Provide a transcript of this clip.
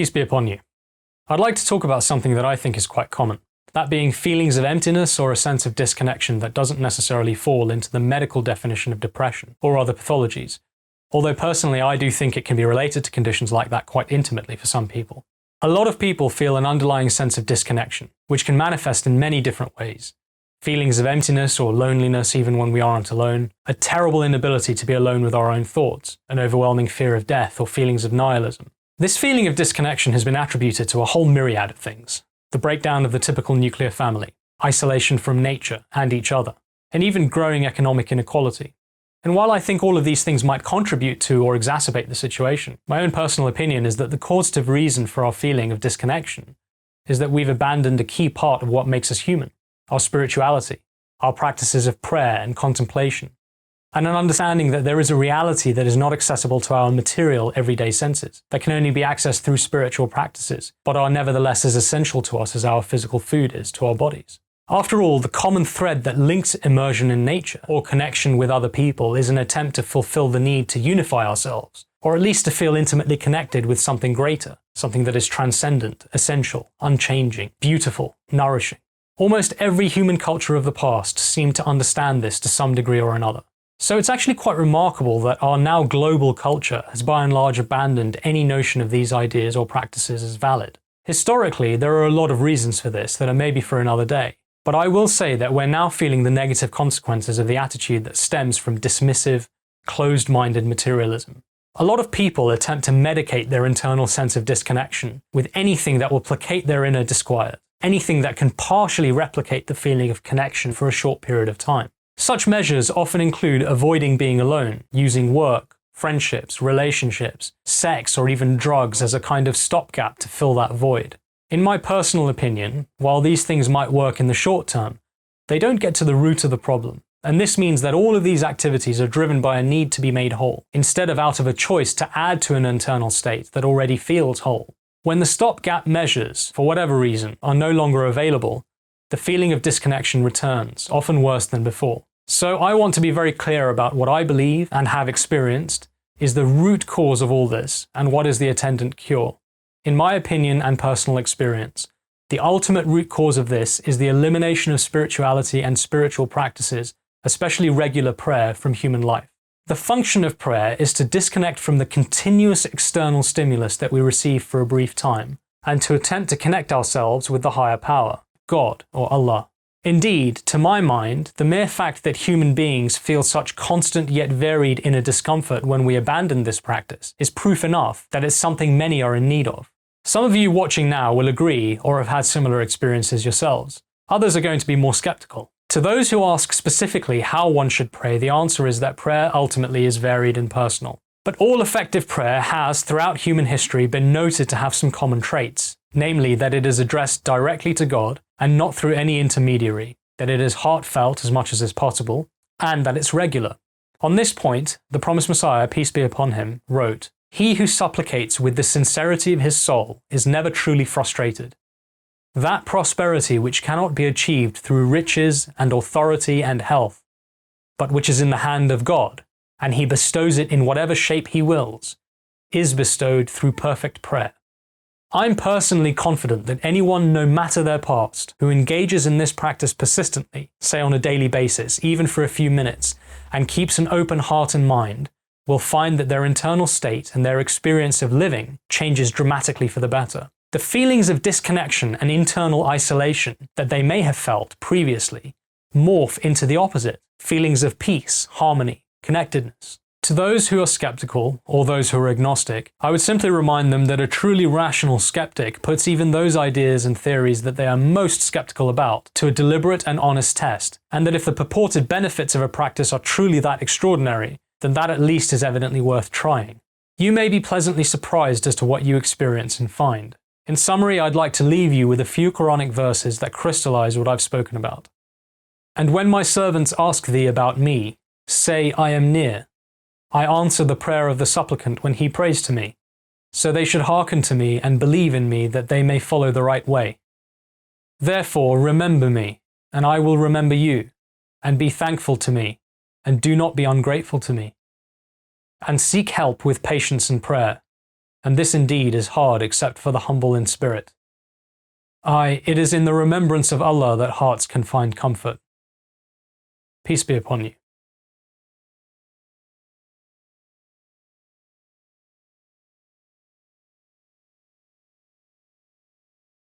Peace be upon you. I'd like to talk about something that I think is quite common, that being feelings of emptiness or a sense of disconnection that doesn't necessarily fall into the medical definition of depression or other pathologies, although personally I do think it can be related to conditions like that quite intimately for some people. A lot of people feel an underlying sense of disconnection, which can manifest in many different ways. Feelings of emptiness or loneliness even when we aren't alone, a terrible inability to be alone with our own thoughts, an overwhelming fear of death or feelings of nihilism. This feeling of disconnection has been attributed to a whole myriad of things. The breakdown of the typical nuclear family, isolation from nature and each other, and even growing economic inequality. And while I think all of these things might contribute to or exacerbate the situation, my own personal opinion is that the causative reason for our feeling of disconnection is that we've abandoned a key part of what makes us human, our spirituality, our practices of prayer and contemplation, and an understanding that there is a reality that is not accessible to our material everyday senses, that can only be accessed through spiritual practices, but are nevertheless as essential to us as our physical food is to our bodies. After all, the common thread that links immersion in nature or connection with other people is an attempt to fulfill the need to unify ourselves, or at least to feel intimately connected with something greater, something that is transcendent, essential, unchanging, beautiful, nourishing. Almost every human culture of the past seemed to understand this to some degree or another. So it's actually quite remarkable that our now global culture has by and large abandoned any notion of these ideas or practices as valid. Historically, there are a lot of reasons for this that are maybe for another day. But I will say that we're now feeling the negative consequences of the attitude that stems from dismissive, closed-minded materialism. A lot of people attempt to medicate their internal sense of disconnection with anything that will placate their inner disquiet, anything that can partially replicate the feeling of connection for a short period of time. Such measures often include avoiding being alone, using work, friendships, relationships, sex, or even drugs as a kind of stopgap to fill that void. In my personal opinion, while these things might work in the short term, they don't get to the root of the problem. And this means that all of these activities are driven by a need to be made whole, instead of out of a choice to add to an internal state that already feels whole. When the stopgap measures, for whatever reason, are no longer available, the feeling of disconnection returns, often worse than before. So I want to be very clear about what I believe and have experienced is the root cause of all this and what is the attendant cure. In my opinion and personal experience, the ultimate root cause of this is the elimination of spirituality and spiritual practices, especially regular prayer, from human life. The function of prayer is to disconnect from the continuous external stimulus that we receive for a brief time, and to attempt to connect ourselves with the higher power, God or Allah. Indeed, to my mind, the mere fact that human beings feel such constant yet varied inner discomfort when we abandon this practice is proof enough that it's something many are in need of. Some of you watching now will agree or have had similar experiences yourselves. Others are going to be more skeptical. To those who ask specifically how one should pray, the answer is that prayer ultimately is varied and personal. But all effective prayer has, throughout human history, been noted to have some common traits, namely that it is addressed directly to God and not through any intermediary, that it is heartfelt as much as is possible, and that it's regular. On this point, the promised Messiah, peace be upon him, wrote, "He who supplicates with the sincerity of his soul is never truly frustrated. That prosperity which cannot be achieved through riches and authority and health, but which is in the hand of God, and he bestows it in whatever shape he wills, is bestowed through perfect prayer." I'm personally confident that anyone, no matter their past, who engages in this practice persistently, say on a daily basis, even for a few minutes, and keeps an open heart and mind, will find that their internal state and their experience of living changes dramatically for the better. The feelings of disconnection and internal isolation that they may have felt previously morph into the opposite, feelings of peace, harmony, connectedness. To those who are skeptical, or those who are agnostic, I would simply remind them that a truly rational skeptic puts even those ideas and theories that they are most skeptical about to a deliberate and honest test, and that if the purported benefits of a practice are truly that extraordinary, then that at least is evidently worth trying. You may be pleasantly surprised as to what you experience and find. In summary, I'd like to leave you with a few Quranic verses that crystallize what I've spoken about. "And when my servants ask thee about me, say, I am near. I answer the prayer of the supplicant when he prays to me. So they should hearken to me and believe in me that they may follow the right way. Therefore remember me, and I will remember you, and be thankful to me, and do not be ungrateful to me. And seek help with patience and prayer, and this indeed is hard except for the humble in spirit. Aye, it is in the remembrance of Allah that hearts can find comfort. Peace be upon you.